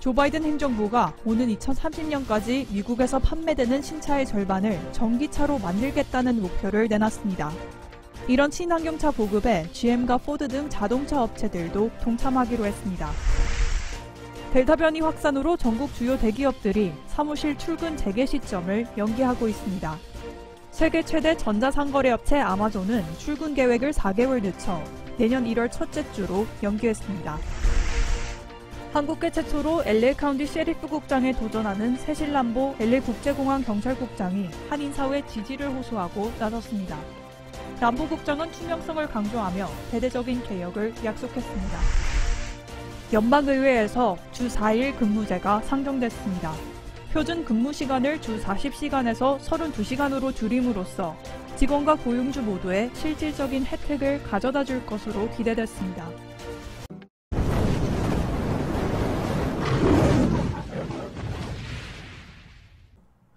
조 바이든 행정부가 오는 2030년까지 미국에서 판매되는 신차의 절반을 전기차로 만들겠다는 목표를 내놨습니다. 이런 친환경차 보급에 GM과 포드 등 자동차 업체들도 동참하기로 했습니다. 델타 변이 확산으로 전국 주요 대기업들이 사무실 출근 재개 시점을 연기하고 있습니다. 세계 최대 전자상거래 업체 아마존은 출근 계획을 4개월 늦춰 내년 1월 첫째 주로 연기했습니다. 한국계 최초로 LA 카운티 셰리프 국장에 도전하는 새신람보 LA 국제공항 경찰국장이 한인사회 지지를 호소하고 나섰습니다. 람보 국장은 투명성을 강조하며 대대적인 개혁을 약속했습니다. 연방의회에서 주 4일 근무제가 상정됐습니다. 표준 근무 시간을 주 40시간에서 32시간으로 줄임으로써 직원과 고용주 모두의 실질적인 혜택을 가져다 줄 것으로 기대됐습니다.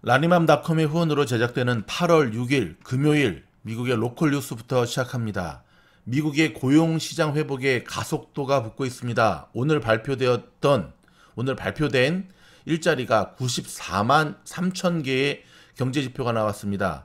라니맘닷컴의 후원으로 제작되는 8월 6일 금요일 미국의 로컬 뉴스부터 시작합니다. 미국의 고용시장 회복에 가속도가 붙고 있습니다. 오늘 발표된 일자리가 94만 3천 개의 경제지표가 나왔습니다.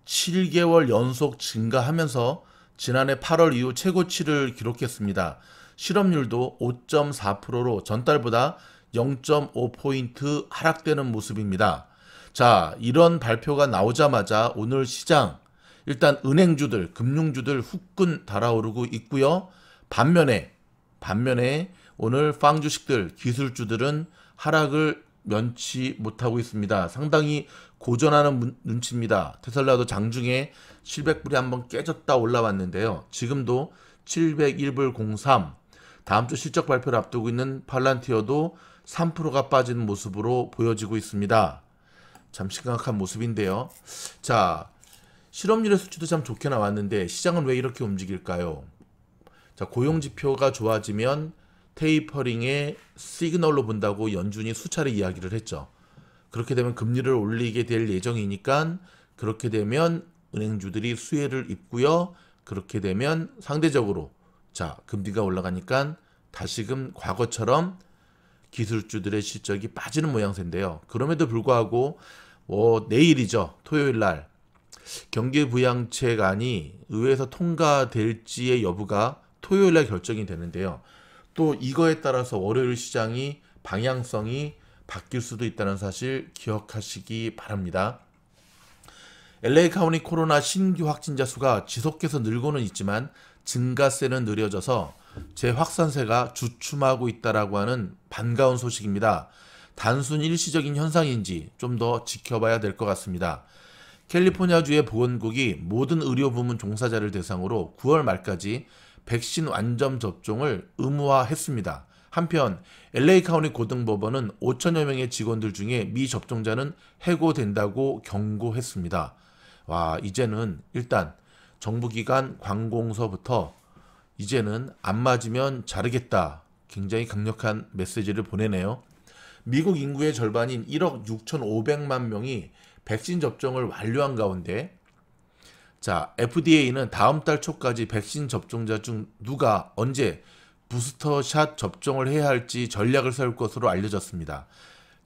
7개월 연속 증가하면서 지난해 8월 이후 최고치를 기록했습니다. 실업률도 5.4%로 전달보다 0.5포인트 하락되는 모습입니다. 자, 이런 발표가 나오자마자 오늘 시장 일단 은행주들, 금융주들 후끈 달아오르고 있고요. 반면에 오늘 빵 주식들, 기술주들은 하락을 면치 못하고 있습니다. 상당히 고전하는 눈치입니다. 테슬라도 장중에 700불이 한번 깨졌다 올라왔는데요. 지금도 701불 03, 다음 주 실적 발표를 앞두고 있는 팔란티어도 3%가 빠진 모습으로 보여지고 있습니다. 참 심각한 모습인데요. 자, 실업률의 수치도 참 좋게 나왔는데 시장은 왜 이렇게 움직일까요? 자, 고용지표가 좋아지면 테이퍼링의 시그널로 본다고 연준이 수차례 이야기를 했죠. 그렇게 되면 금리를 올리게 될 예정이니까 그렇게 되면 은행주들이 수혜를 입고요. 그렇게 되면 상대적으로 자, 금리가 올라가니까 다시금 과거처럼 기술주들의 실적이 빠지는 모양새인데요. 그럼에도 불구하고 내일이죠. 토요일날 경기부양책안이 의회에서 통과될지의 여부가 토요일날 결정이 되는데요. 또 이거에 따라서 월요일 시장이 방향성이 바뀔 수도 있다는 사실 기억하시기 바랍니다. LA 카운티 코로나 신규 확진자 수가 지속해서 늘고는 있지만 증가세는 느려져서 재확산세가 주춤하고 있다라고 하는 반가운 소식입니다. 단순 일시적인 현상인지 좀 더 지켜봐야 될 것 같습니다. 캘리포니아주의 보건국이 모든 의료부문 종사자를 대상으로 9월 말까지 백신 완전 접종을 의무화했습니다. 한편 LA 카운티 고등법원은 5천여 명의 직원들 중에 미접종자는 해고된다고 경고했습니다. 와, 이제는 일단 정부기관 관공서부터 이제는 안 맞으면 자르겠다. 굉장히 강력한 메시지를 보내네요. 미국 인구의 절반인 1억 6,500만 명이 백신 접종을 완료한 가운데 자, FDA는 다음 달 초까지 백신 접종자 중 누가 언제 부스터샷 접종을 해야 할지 전략을 세울 것으로 알려졌습니다.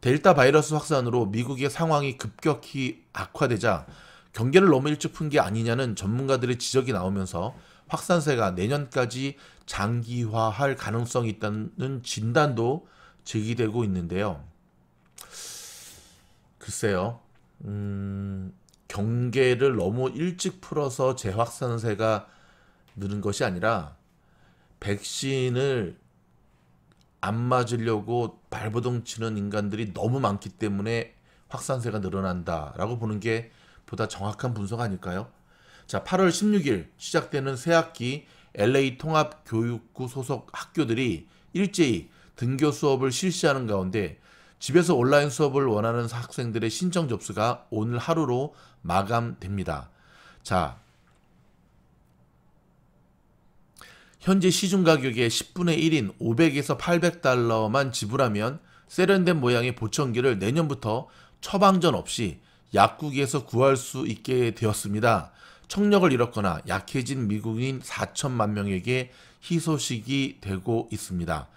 델타 바이러스 확산으로 미국의 상황이 급격히 악화되자 경계를 너무 일찍 푼 게 아니냐는 전문가들의 지적이 나오면서 확산세가 내년까지 장기화할 가능성이 있다는 진단도 제기되고 있는데요. 글쎄요. 경계를 너무 일찍 풀어서 재확산세가 느는 것이 아니라 백신을 안 맞으려고 발버둥 치는 인간들이 너무 많기 때문에 확산세가 늘어난다라고 보는 게 보다 정확한 분석 아닐까요? 자, 8월 16일 시작되는 새학기 LA 통합교육구 소속 학교들이 일제히 등교 수업을 실시하는 가운데 집에서 온라인 수업을 원하는 학생들의 신청 접수가 오늘 하루로 마감됩니다. 자, 현재 시중 가격의 10분의 1인 500에서 800달러만 지불하면 세련된 모양의 보청기를 내년부터 처방전 없이 약국에서 구할 수 있게 되었습니다. 청력을 잃었거나 약해진 미국인 4천만 명에게 희소식이 되고 있습니다.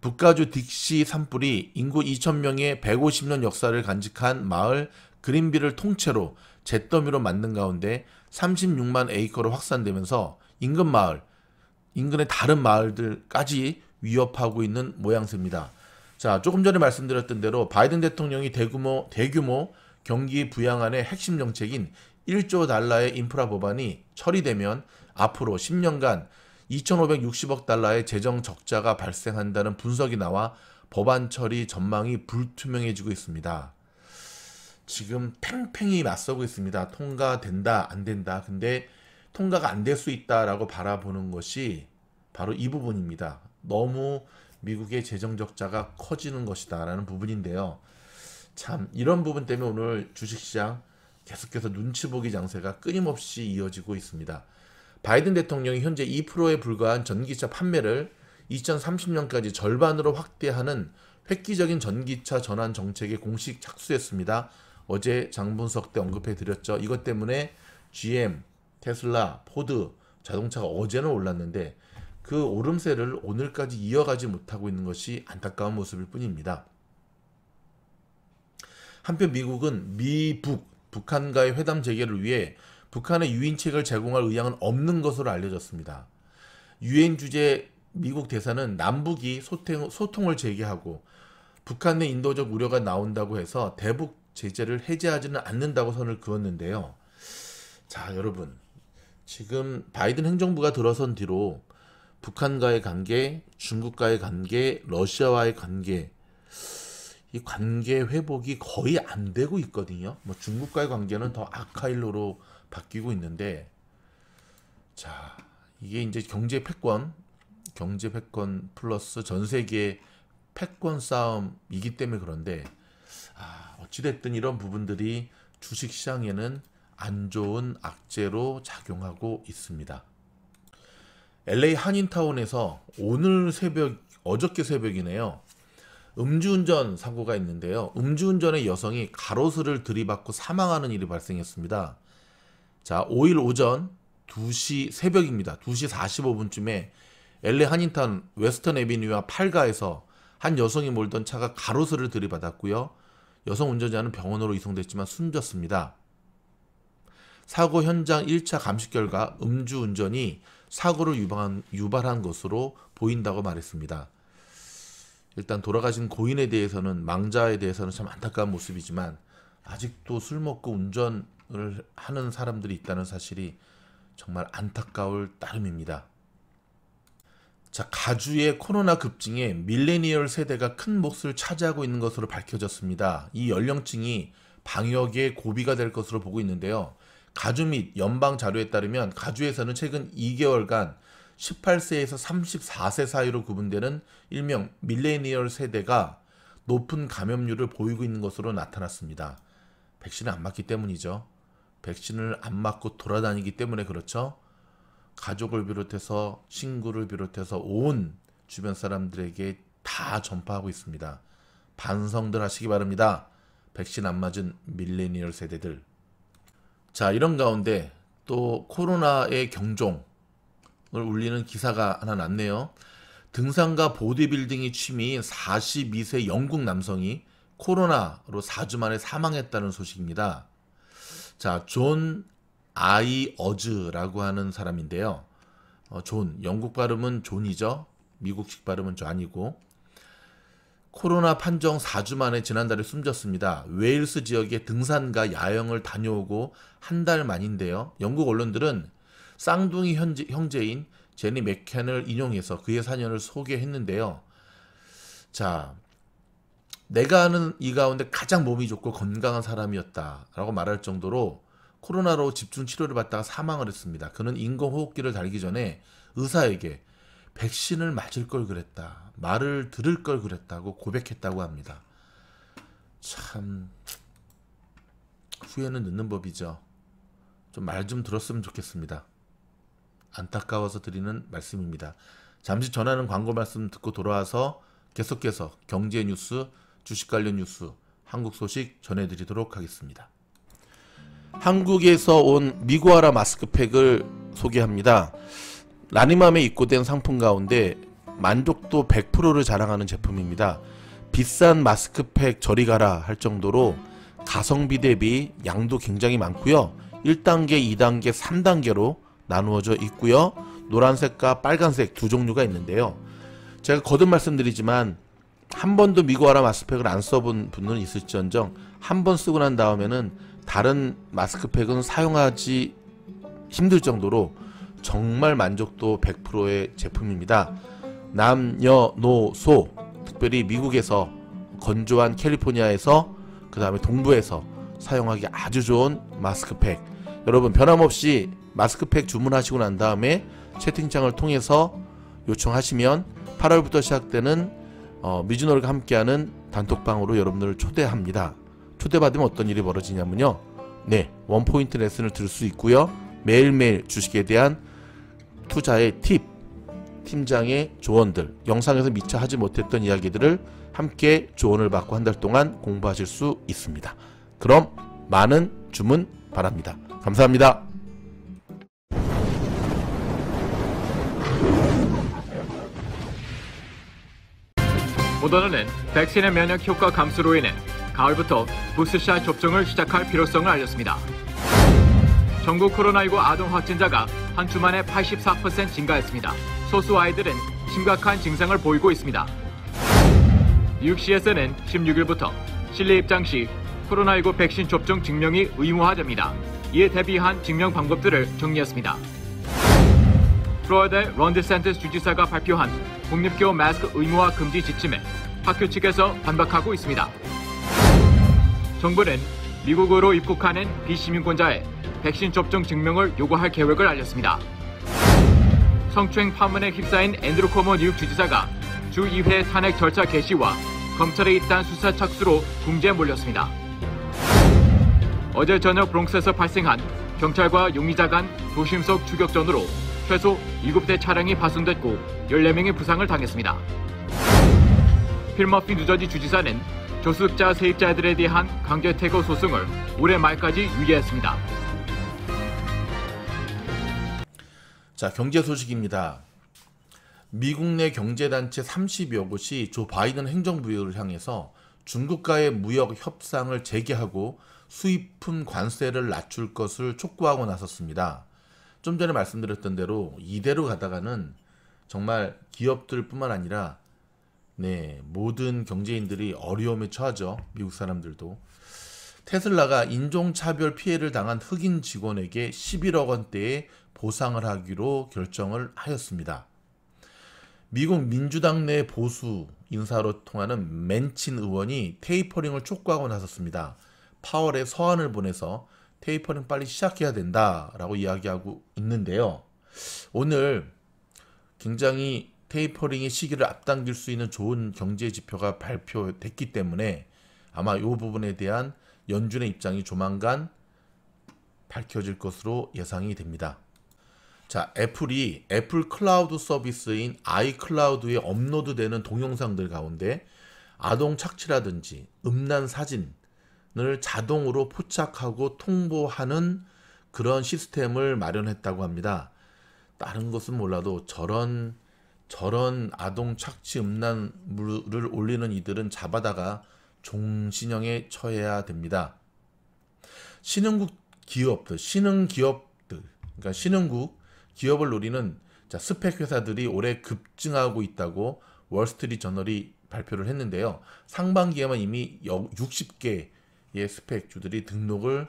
북가주 딕시 산불이 인구 2,000명의 150년 역사를 간직한 마을 그린빌을 통째로 잿더미로 만든 가운데 36만 에이커로 확산되면서 인근 마을, 인근의 다른 마을들까지 위협하고 있는 모양새입니다. 자, 조금 전에 말씀드렸던 대로 바이든 대통령이 대규모 경기 부양안의 핵심 정책인 1조 달러의 인프라 법안이 처리되면 앞으로 10년간 2,560억 달러의 재정 적자가 발생한다는 분석이 나와 법안 처리 전망이 불투명해지고 있습니다. 지금 팽팽히 맞서고 있습니다. 통과된다, 안 된다. 근데 통과가 안 될 수 있다라고 바라보는 것이 바로 이 부분입니다. 너무 미국의 재정 적자가 커지는 것이다 라는 부분인데요. 참 이런 부분 때문에 오늘 주식시장 계속해서 눈치 보기 장세가 끊임없이 이어지고 있습니다. 바이든 대통령이 현재 2%에 불과한 전기차 판매를 2030년까지 절반으로 확대하는 획기적인 전기차 전환 정책에 공식 착수했습니다. 어제 장분석 때 언급해 드렸죠. 이것 때문에 GM, 테슬라, 포드 자동차가 어제는 올랐는데 그 오름세를 오늘까지 이어가지 못하고 있는 것이 안타까운 모습일 뿐입니다. 한편 미국은 북한과의 회담 재개를 위해 북한의 유인책을 제공할 의향은 없는 것으로 알려졌습니다. 유엔 주재 미국 대사는 남북이 소통을 재개하고 북한 내 인도적 우려가 나온다고 해서 대북 제재를 해제하지는 않는다고 선을 그었는데요. 자, 여러분, 지금 바이든 행정부가 들어선 뒤로 북한과의 관계, 중국과의 관계, 러시아와의 관계, 이 관계 회복이 거의 안 되고 있거든요. 뭐 중국과의 관계는 더 악화일로로 바뀌고 있는데, 자, 이게 이제 경제 패권 플러스 전 세계 패권 싸움이기 때문에 그런데, 어찌됐든 이런 부분들이 주식 시장에는 안 좋은 악재로 작용하고 있습니다. LA 한인타운에서 어저께 새벽이네요. 음주운전 사고가 있는데요. 음주운전의 여성이 가로수를 들이받고 사망하는 일이 발생했습니다. 자, 5일 오전 2시 새벽입니다. 2시 45분쯤에 LA 한인타운 웨스턴 애비뉴와 8가에서 한 여성이 몰던 차가 가로수를 들이받았고요. 여성 운전자는 병원으로 이송됐지만 숨졌습니다. 사고 현장 1차 감식 결과 음주운전이 사고를 유발한 것으로 보인다고 말했습니다. 일단 돌아가신 고인에 대해서는, 망자에 대해서는 참 안타까운 모습이지만 아직도 술 먹고 운전을 하는 사람들이 있다는 사실이 정말 안타까울 따름입니다. 자, 가주의 코로나 급증에 밀레니얼 세대가 큰 몫을 차지하고 있는 것으로 밝혀졌습니다. 이 연령층이 방역에 고비가 될 것으로 보고 있는데요. 가주 및 연방 자료에 따르면 가주에서는 최근 2개월간 18세에서 34세 사이로 구분되는 일명 밀레니얼 세대가 높은 감염률을 보이고 있는 것으로 나타났습니다. 백신을 안 맞기 때문이죠. 백신을 안 맞고 돌아다니기 때문에 그렇죠. 가족을 비롯해서 친구를 비롯해서 온 주변 사람들에게 다 전파하고 있습니다. 반성들 하시기 바랍니다. 백신 안 맞은 밀레니얼 세대들. 자, 이런 가운데 또 코로나의 경종을 울리는 기사가 하나 났네요. 등산과 보디빌딩이 취미인 42세 영국 남성이 코로나로 4주 만에 사망했다는 소식입니다. 자, 존 아이어즈라고 하는 사람인데요. 영국 발음은 존이죠. 미국식 발음은 존이고, 코로나 판정 4주 만에 지난달에 숨졌습니다. 웨일스 지역의 등산과 야영을 다녀오고 한 달 만인데요. 영국 언론들은 쌍둥이 형제인 제니 맥켄을 인용해서 그의 사연을 소개했는데요. 자, 내가 아는 이 가운데 가장 몸이 좋고 건강한 사람이었다라고 말할 정도로 코로나로 집중 치료를 받다가 사망을 했습니다. 그는 인공호흡기를 달기 전에 의사에게 백신을 맞을 걸 그랬다, 말을 들을 걸 그랬다고 고백했다고 합니다. 참, 후회는 늦는 법이죠. 좀 말 좀 들었으면 좋겠습니다. 안타까워서 드리는 말씀입니다. 잠시 전하는 광고 말씀 듣고 돌아와서 계속해서 경제 뉴스, 주식 관련 뉴스, 한국 소식 전해드리도록 하겠습니다. 한국에서 온 미고아라 마스크팩을 소개합니다. 라니맘에 입고된 상품 가운데 만족도 100%를 자랑하는 제품입니다. 비싼 마스크팩 저리 가라 할 정도로 가성비 대비 양도 굉장히 많고요. 1단계, 2단계, 3단계로 나누어져 있고요. 노란색과 빨간색 두 종류가 있는데요. 제가 거듭 말씀드리지만 한 번도 미고아라 마스크팩을 안 써본 분은 있을지언정 한 번 쓰고 난 다음에는 다른 마스크팩은 사용하기 힘들 정도로 정말 만족도 100%의 제품입니다. 남녀노소 특별히 미국에서 건조한 캘리포니아에서 그 다음에 동부에서 사용하기 아주 좋은 마스크팩, 여러분 변함없이 마스크팩 주문하시고 난 다음에 채팅창을 통해서 요청하시면 8월부터 시작되는 미즈노르가 함께하는 단톡방으로 여러분들을 초대합니다. 초대받으면 어떤 일이 벌어지냐면요, 네, 원포인트 레슨을 들을 수 있고요, 매일매일 주식에 대한 투자의 팁, 팀장의 조언들, 영상에서 미처 하지 못했던 이야기들을 함께 조언을 받고 한 달 동안 공부하실 수 있습니다. 그럼 많은 주문 바랍니다. 감사합니다. 모더나는 백신의 면역 효과 감소로 인해 가을부터 부스샷 접종을 시작할 필요성을 알렸습니다. 전국 코로나19 아동 확진자가 한 주 만에 84% 증가했습니다. 소수 아이들은 심각한 증상을 보이고 있습니다. 뉴욕시에서는 16일부터 실내 입장 시 코로나19 백신 접종 증명이 의무화됩니다. 이에 대비한 증명 방법들을 정리했습니다. 플로리다의 론 디샌티스 주지사가 발표한 공립교 마스크 의무화 금지 지침에 학교 측에서 반박하고 있습니다. 정부는 미국으로 입국하는 비시민권자의 백신 접종 증명을 요구할 계획을 알렸습니다. 성추행 파문에 휩싸인 앤드루 코모 뉴욕 주지사가 주 2회 탄핵 절차 개시와 검찰의 잇단 수사 착수로 궁지에 몰렸습니다. 어제 저녁 브롱스에서 발생한 경찰과 용의자 간 도심속 추격전으로 최소 7대 차량이 파손됐고 14명이 부상을 당했습니다. 필 머피 뉴저지 주지사는 조숙자 세입자들에 대한 강제 퇴거 소송을 올해 말까지 유예했습니다. 자, 경제 소식입니다. 미국 내 경제단체 30여 곳이 조 바이든 행정부를 향해서 중국과의 무역 협상을 재개하고 수입품 관세를 낮출 것을 촉구하고 나섰습니다. 좀 전에 말씀드렸던 대로 이대로 가다가는 정말 기업들 뿐만 아니라 모든 경제인들이 어려움에 처하죠. 미국 사람들도. 테슬라가 인종차별 피해를 당한 흑인 직원에게 11억 원대의 보상을 하기로 결정을 하였습니다. 미국 민주당 내 보수 인사로 통하는 맨친 의원이 테이퍼링을 촉구하고 나섰습니다. 파월에 서한을 보내서 테이퍼링 빨리 시작해야 된다라고 이야기하고 있는데요. 오늘 굉장히 테이퍼링의 시기를 앞당길 수 있는 좋은 경제 지표가 발표됐기 때문에 아마 이 부분에 대한 연준의 입장이 조만간 밝혀질 것으로 예상이 됩니다. 자, 애플이 애플 클라우드 서비스인 아이클라우드에 업로드되는 동영상들 가운데 아동 착취라든지 음란 사진을 자동으로 포착하고 통보하는 그런 시스템을 마련했다고 합니다. 다른 것은 몰라도 저런 아동 착취 음란물을 올리는 이들은 잡아다가 종신형에 처해야 됩니다. 신흥국 기업들, 그러니까 신흥국 기업을 노리는 스펙 회사들이 올해 급증하고 있다고 월스트리트 저널이 발표를 했는데요. 상반기에만 이미 60개의 스펙주들이 등록을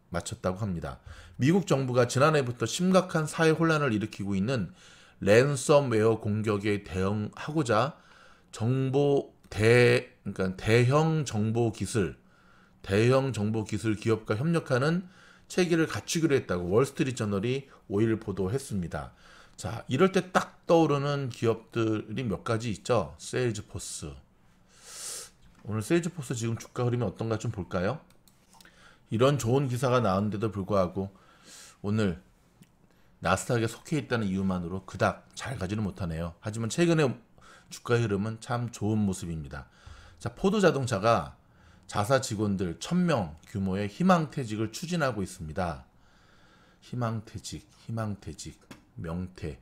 마쳤다고 합니다. 미국 정부가 지난해부터 심각한 사회 혼란을 일으키고 있는 랜섬웨어 공격에 대응하고자 대형 정보 기술 기업과 협력하는 체계를 갖추기로 했다고 월스트리트 저널이 5일 보도했습니다. 자, 이럴 때 딱 떠오르는 기업들이 몇 가지 있죠. 세일즈포스. 오늘 세일즈포스 지금 주가 흐름이 어떤가 좀 볼까요? 이런 좋은 기사가 나왔는데도 불구하고 오늘 나스닥에 속해 있다는 이유만으로 그닥 잘 가지는 못하네요. 하지만 최근에 주가 흐름은 참 좋은 모습입니다. 자, 포드 자동차가 자사 직원들 1000명 규모의 희망퇴직을 추진하고 있습니다. 희망퇴직, 명퇴.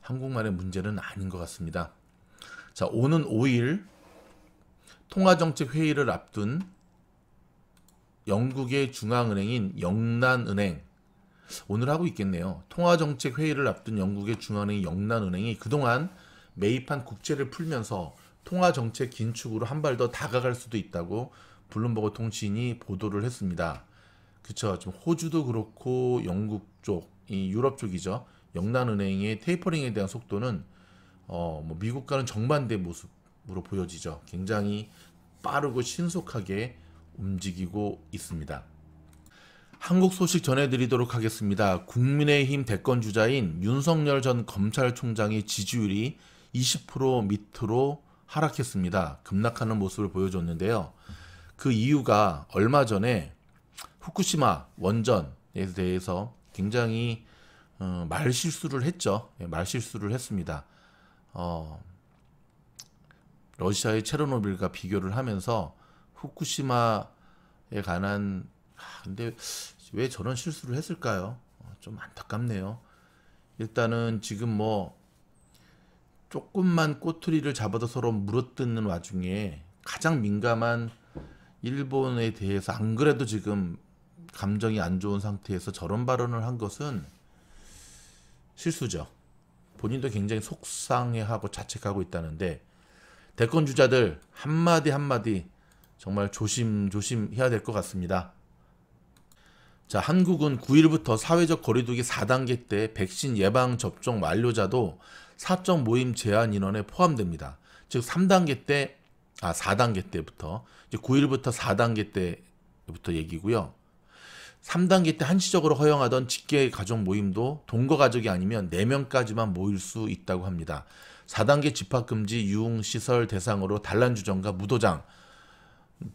한국만의 문제는 아닌 것 같습니다. 자, 오는 5일 통화정책 회의를 앞둔 영국의 중앙은행인 영란은행, 오늘 하고 있겠네요. 통화정책 회의를 앞둔 영국의 중앙은행 영란은행이 그동안 매입한 국채를 풀면서 통화정책 긴축으로 한 발 더 다가갈 수도 있다고 블룸버그 통신이 보도를 했습니다. 그쵸. 좀 호주도 그렇고 영국 쪽, 이 유럽 쪽이죠. 영란은행의 테이퍼링에 대한 속도는 뭐 미국과는 정반대 모습으로 보여지죠. 굉장히 빠르고 신속하게 움직이고 있습니다. 한국 소식 전해드리도록 하겠습니다. 국민의힘 대권 주자인 윤석열 전 검찰총장의 지지율이 20% 밑으로 하락했습니다. 급락하는 모습을 보여줬는데요. 그 이유가 얼마 전에 후쿠시마 원전에 대해서 굉장히 말실수를 했죠. 말실수를 했습니다. 러시아의 체르노빌과 비교를 하면서 후쿠시마에 관한 근데 왜 저런 실수를 했을까요? 좀 안타깝네요. 일단은 지금 뭐 조금만 꼬투리를 잡아도 서로 물어뜯는 와중에 가장 민감한 일본에 대해서 안 그래도 지금 감정이 안 좋은 상태에서 저런 발언을 한 것은 실수죠. 본인도 굉장히 속상해하고 자책하고 있다는데 대권 주자들 한마디 한마디 정말 조심조심 해야 될 것 같습니다. 자, 한국은 9일부터 사회적 거리두기 4단계 때 백신 예방 접종 완료자도 사적 모임 제한 인원에 포함됩니다. 즉 4단계 때부터 이제 9일부터 4단계 때부터 얘기고요. 3단계 때 한시적으로 허용하던 직계 가족 모임도 동거 가족이 아니면 4명까지만 모일 수 있다고 합니다. 4단계 집합금지 유흥시설 대상으로 단란주점과 무도장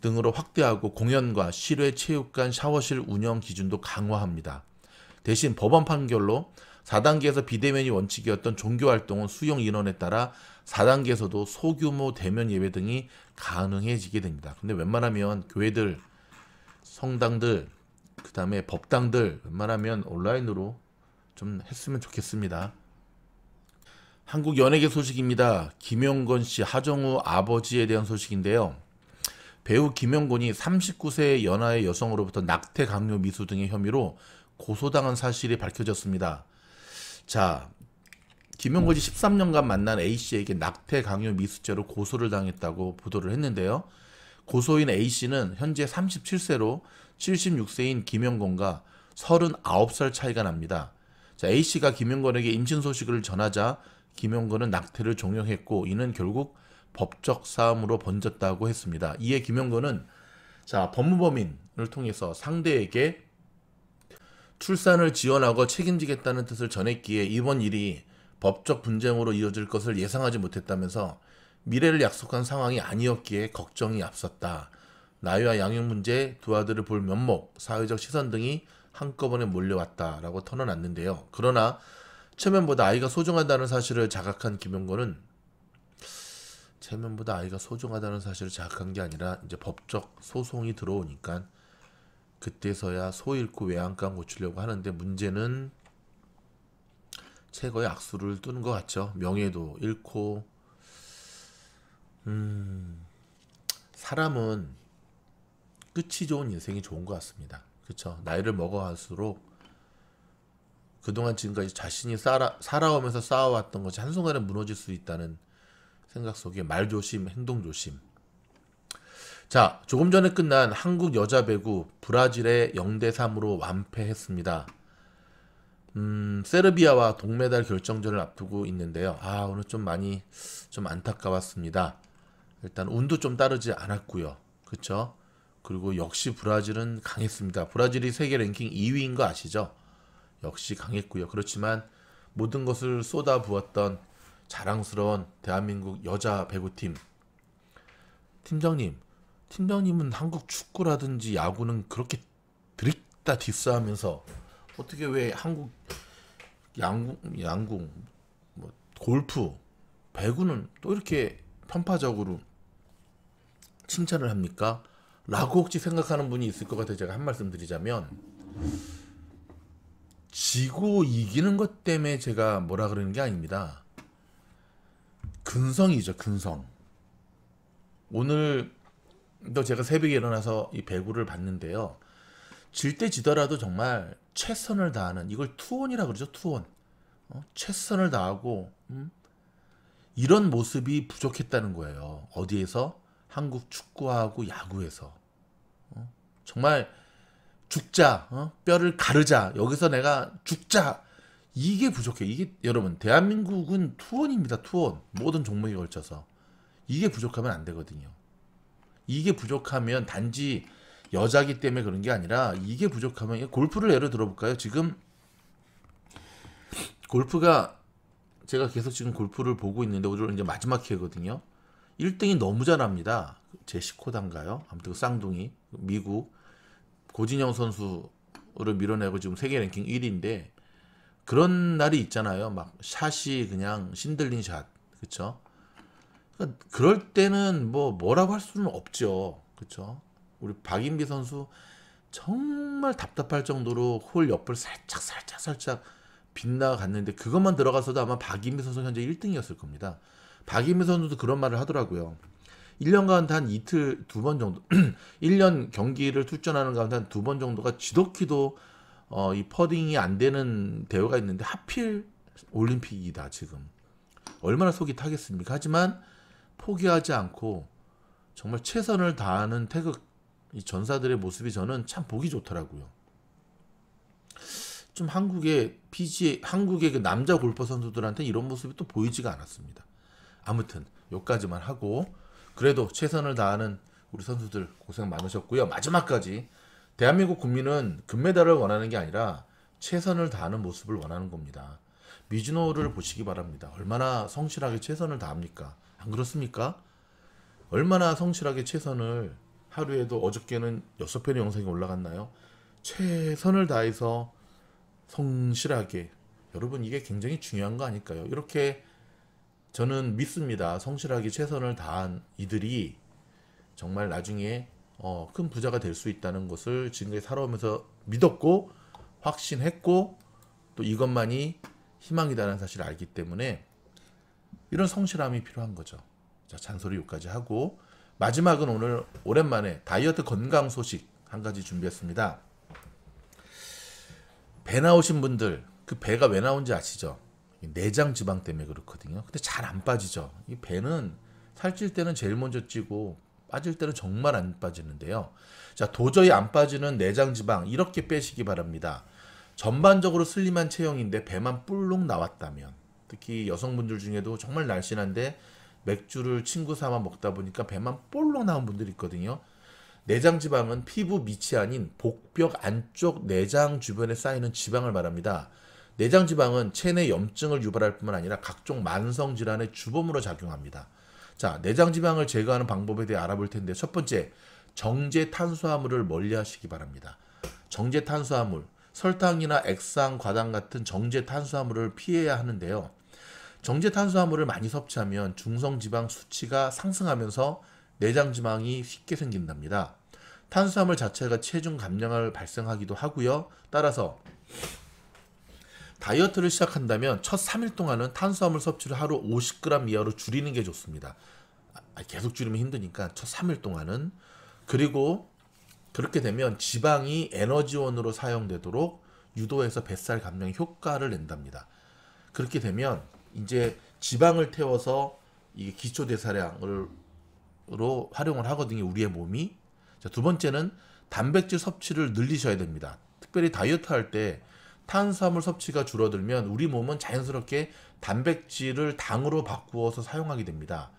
등으로 확대하고 공연과 실외 체육관 샤워실 운영 기준도 강화합니다. 대신 법원 판결로 4단계에서 비대면이 원칙이었던 종교활동은 수용 인원에 따라 4단계에서도 소규모 대면 예배 등이 가능해지게 됩니다. 근데 웬만하면 교회들, 성당들, 그 다음에 법당들 웬만하면 온라인으로 좀 했으면 좋겠습니다. 한국 연예계 소식입니다. 김용건 씨, 하정우 아버지에 대한 소식인데요. 배우 김용건이 39세 연하의 여성으로부터 낙태, 강요, 미수 등의 혐의로 고소당한 사실이 밝혀졌습니다. 자, 김용건이 13년간 만난 A씨에게 낙태, 강요, 미수죄로 고소를 당했다고 보도를 했는데요. 고소인 A씨는 현재 37세로 76세인 김용건과 39살 차이가 납니다. 자, A씨가 김용건에게 임신 소식을 전하자 김용건은 낙태를 종용했고 이는 결국 법적 싸움으로 번졌다고 했습니다. 이에 김용건은 법무법인을 통해서 상대에게 출산을 지원하고 책임지겠다는 뜻을 전했기에 이번 일이 법적 분쟁으로 이어질 것을 예상하지 못했다면서 미래를 약속한 상황이 아니었기에 걱정이 앞섰다. 나이와 양육 문제, 두 아들을 볼 면목, 사회적 시선 등이 한꺼번에 몰려왔다라고 털어놨는데요. 그러나 체면보다 아이가 소중하다는 사실을 자각한 김용건은 체면보다 아이가 소중하다는 사실을 자각한 게 아니라 이제 법적 소송이 들어오니까 그때서야 소 잃고 외양간 고치려고 하는데 문제는 최고의 악수를 두는 것 같죠. 명예도 잃고 사람은 끝이 좋은 인생이 좋은 것 같습니다. 그렇죠. 나이를 먹어갈수록 그동안 지금까지 자신이 살아오면서 쌓아왔던 것이 한순간에 무너질 수 있다는 생각 속에 말 조심, 행동 조심. 자, 조금 전에 끝난 한국 여자 배구 브라질에 0대3으로 완패했습니다. 세르비아와 동메달 결정전을 앞두고 있는데요. 오늘 좀 많이 좀 안타까웠습니다. 일단 운도 좀 따르지 않았고요. 그렇죠? 그리고 역시 브라질은 강했습니다. 브라질이 세계 랭킹 2위인 거 아시죠? 역시 강했고요. 그렇지만 모든 것을 쏟아부었던 자랑스러운 대한민국 여자 배구팀. 팀장님은 한국 축구라든지 야구는 그렇게 드립다 디스하면서 어떻게 왜 한국 양궁, 뭐 골프, 배구는 또 이렇게 편파적으로 칭찬을 합니까? 라고 혹시 생각하는 분이 있을 것 같아요. 제가 한 말씀 드리자면 지고 이기는 것 때문에 제가 뭐라 그러는 게 아닙니다. 근성이죠, 근성. 오늘도 제가 새벽에 일어나서 이 배구를 봤는데요. 질 때 지더라도 정말 최선을 다하는, 이걸 투혼이라 그러죠, 투혼. 최선을 다하고 이런 모습이 부족했다는 거예요. 어디에서? 한국 축구하고 야구에서. 정말 죽자, 뼈를 가르자, 여기서 내가 죽자, 이게 부족해. 이게 여러분, 대한민국은 투혼입니다. 투혼. 모든 종목에 걸쳐서 이게 부족하면 안 되거든요. 이게 부족하면 단지 여자기 때문에 그런 게 아니라, 이게 부족하면, 골프를 예를 들어볼까요? 지금 골프가, 제가 계속 지금 골프를 보고 있는데 오늘 이제 마지막 기회거든요. 1등이 너무 잘합니다. 제시코단가요? 아무튼 그 쌍둥이 미국 고진영 선수를 밀어내고 지금 세계 랭킹 1위인데, 그런 날이 있잖아요. 막 샷이 그냥 신들린 샷, 그렇죠? 그러니까 그럴 때는 뭐라고 할 수는 없죠, 그렇죠? 우리 박인비 선수 정말 답답할 정도로 홀 옆을 살짝 빗나갔는데, 그것만 들어가서도 아마 박인비 선수 현재 1등이었을 겁니다. 박인비 선수도 그런 말을 하더라고요. 1년 가운데 한 이틀, 2번 정도 1년 경기를 출전하는 가운데 한 2번 정도가 지독히도 이 퍼딩이 안 되는 대회가 있는데, 하필 올림픽이다. 지금 얼마나 속이 타겠습니까? 하지만 포기하지 않고 정말 최선을 다하는 태극, 이 전사들의 모습이 저는 참 보기 좋더라고요. 좀 한국의 PGA, 한국의 그 남자 골퍼 선수들한테 이런 모습이 또 보이지가 않았습니다. 아무튼 여기까지만 하고, 그래도 최선을 다하는 우리 선수들 고생 많으셨고요. 마지막까지 대한민국 국민은 금메달을 원하는 게 아니라 최선을 다하는 모습을 원하는 겁니다. 미즈노를 보시기 바랍니다. 얼마나 성실하게 최선을 다합니까? 안 그렇습니까? 얼마나 성실하게 최선을, 하루에도 어저께는 6편의 영상이 올라갔나요? 최선을 다해서 성실하게, 여러분 이게 굉장히 중요한 거 아닐까요? 이렇게 저는 믿습니다. 성실하게 최선을 다한 이들이 정말 나중에 큰 부자가 될 수 있다는 것을 지금까지 살아오면서 믿었고 확신했고, 또 이것만이 희망이라는 사실을 알기 때문에 이런 성실함이 필요한 거죠. 자, 잔소리 여기까지 하고, 마지막은 오늘 오랜만에 다이어트 건강 소식 한 가지 준비했습니다. 배 나오신 분들, 그 배가 왜 나온지 아시죠? 내장 지방 때문에 그렇거든요. 근데 잘 안 빠지죠. 이 배는 살찔 때는 제일 먼저 찌고 빠질 때는 정말 안 빠지는데요. 자, 도저히 안 빠지는 내장 지방, 이렇게 빼시기 바랍니다. 전반적으로 슬림한 체형인데 배만 볼록 나왔다면, 특히 여성분들 중에도 정말 날씬한데 맥주를 친구 삼아 먹다 보니까 배만 볼록 나온 분들이 있거든요. 내장 지방은 피부 밑이 아닌 복벽 안쪽 내장 주변에 쌓이는 지방을 말합니다. 내장 지방은 체내 염증을 유발할 뿐만 아니라 각종 만성 질환의 주범으로 작용합니다. 자, 내장 지방을 제거하는 방법에 대해 알아볼 텐데, 첫 번째, 정제 탄수화물을 멀리 하시기 바랍니다. 정제 탄수화물, 설탕이나 액상, 과당 같은 정제 탄수화물을 피해야 하는데요. 정제 탄수화물을 많이 섭취하면 중성지방 수치가 상승하면서 내장 지방이 쉽게 생긴답니다. 탄수화물 자체가 체중 감량을 발생하기도 하고요. 따라서 다이어트를 시작한다면 첫 3일 동안은 탄수화물 섭취를 하루 50g 이하로 줄이는 게 좋습니다. 계속 줄이면 힘드니까 첫 3일 동안은. 그리고 그렇게 되면 지방이 에너지원으로 사용되도록 유도해서 뱃살 감량 효과를 낸답니다. 그렇게 되면 이제 지방을 태워서 이게 기초 대사량으로 활용을 하거든요, 우리의 몸이. 자, 두 번째는 단백질 섭취를 늘리셔야 됩니다. 특별히 다이어트 할 때 탄수화물 섭취가 줄어들면 우리 몸은 자연스럽게 단백질을 당으로 바꾸어서 사용하게 됩니다.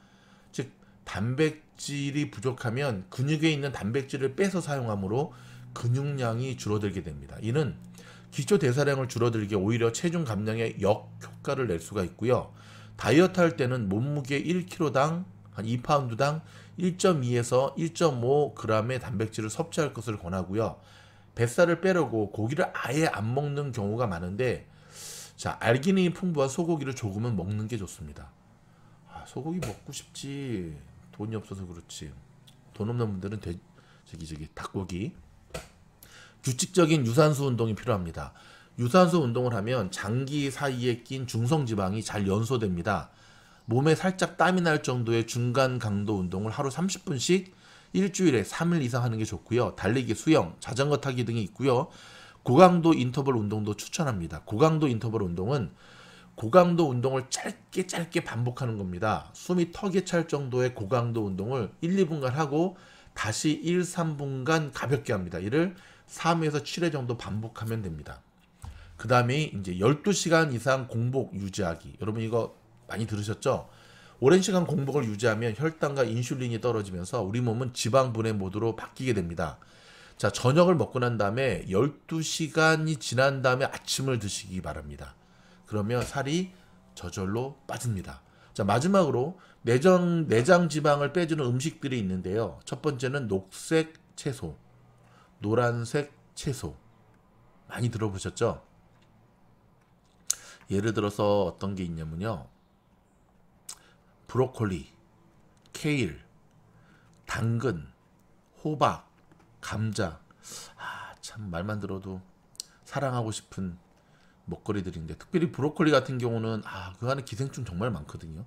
즉, 단백질이 부족하면 근육에 있는 단백질을 빼서 사용하므로 근육량이 줄어들게 됩니다. 이는 기초 대사량을 줄어들게 오히려 체중 감량에 역효과를 낼 수가 있고요. 다이어트 할 때는 몸무게 1kg당 한 2파운드당 1.2에서 1.5g의 단백질을 섭취할 것을 권하고요. 뱃살을 빼려고 고기를 아예 안 먹는 경우가 많은데, 자, 알기닌이 풍부한 소고기를 조금은 먹는 게 좋습니다. 소고기 먹고 싶지, 돈이 없어서 그렇지. 돈 없는 분들은 닭고기. 규칙적인 유산소 운동이 필요합니다. 유산소 운동을 하면 장기 사이에 낀 중성지방이 잘 연소됩니다. 몸에 살짝 땀이 날 정도의 중간 강도 운동을 하루 30분씩 일주일에 3일 이상 하는 게 좋고요. 달리기, 수영, 자전거 타기 등이 있고요. 고강도 인터벌 운동도 추천합니다. 고강도 인터벌 운동은 고강도 운동을 짧게 반복하는 겁니다. 숨이 턱에 찰 정도의 고강도 운동을 1, 2분간 하고 다시 1, 3분간 가볍게 합니다. 이를 3에서 7회 정도 반복하면 됩니다. 그 다음에 이제 12시간 이상 공복 유지하기. 여러분 이거 많이 들으셨죠? 오랜 시간 공복을 유지하면 혈당과 인슐린이 떨어지면서 우리 몸은 지방 분해 모드로 바뀌게 됩니다. 자, 저녁을 먹고 난 다음에 12시간이 지난 다음에 아침을 드시기 바랍니다. 그러면 살이 저절로 빠집니다. 자, 마지막으로 내장 지방을 빼주는 음식들이 있는데요. 첫 번째는 녹색 채소, 노란색 채소. 많이 들어보셨죠? 예를 들어서 어떤 게 있냐면요. 브로콜리, 케일, 당근, 호박, 감자. 참 말만 들어도 사랑하고 싶은 먹거리들인데, 특별히 브로콜리 같은 경우는 그 안에 기생충 정말 많거든요.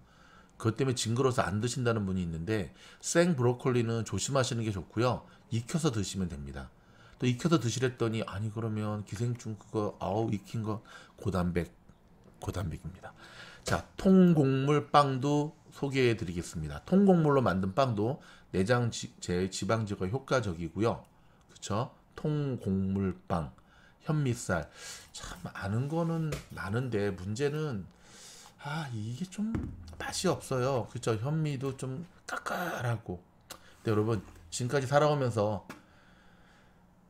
그것 때문에 징그러워서 안 드신다는 분이 있는데, 생 브로콜리는 조심하시는 게 좋고요. 익혀서 드시면 됩니다. 또 익혀서 드시랬더니 아니 그러면 기생충 그거 익힌 거 고단백입니다. 자, 통곡물 빵도 소개해 드리겠습니다. 통곡물로 만든 빵도 내장 지방 제거에 효과적이고요. 그렇죠? 통곡물 빵, 현미쌀. 참 아는 거는 많은데 문제는 이게 좀 맛이 없어요. 그렇죠? 현미도 좀 까끌하고. 근데 여러분 지금까지 살아오면서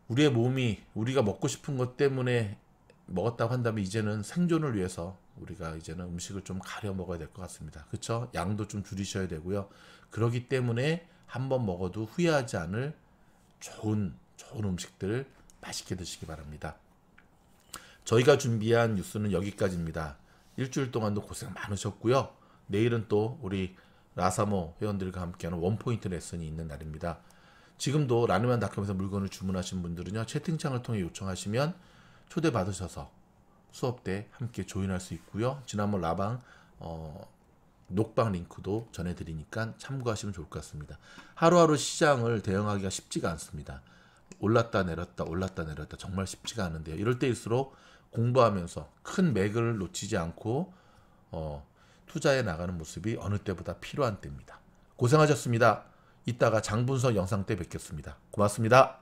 우리의 몸이 우리가 먹고 싶은 것 때문에 먹었다고 한다면 이제는 생존을 위해서 우리가 이제는 음식을 좀 가려 먹어야 될 것 같습니다. 그렇죠? 양도 좀 줄이셔야 되고요. 그렇기 때문에 한번 먹어도 후회하지 않을 좋은 음식들 맛있게 드시기 바랍니다. 저희가 준비한 뉴스는 여기까지입니다. 일주일 동안도 고생 많으셨고요. 내일은 또 우리 라사모 회원들과 함께하는 원포인트 레슨이 있는 날입니다. 지금도 라누만닷컴에서 물건을 주문하신 분들은요, 채팅창을 통해 요청하시면 초대받으셔서 수업 때 함께 조인할 수 있고요. 지난번 라방 녹방 링크도 전해드리니까 참고하시면 좋을 것 같습니다. 하루하루 시장을 대응하기가 쉽지가 않습니다. 올랐다 내렸다 정말 쉽지가 않은데요. 이럴 때일수록 공부하면서 큰 맥을 놓치지 않고 투자해 나가는 모습이 어느 때보다 필요한 때입니다. 고생하셨습니다. 이따가 장분석 영상 때 뵙겠습니다. 고맙습니다.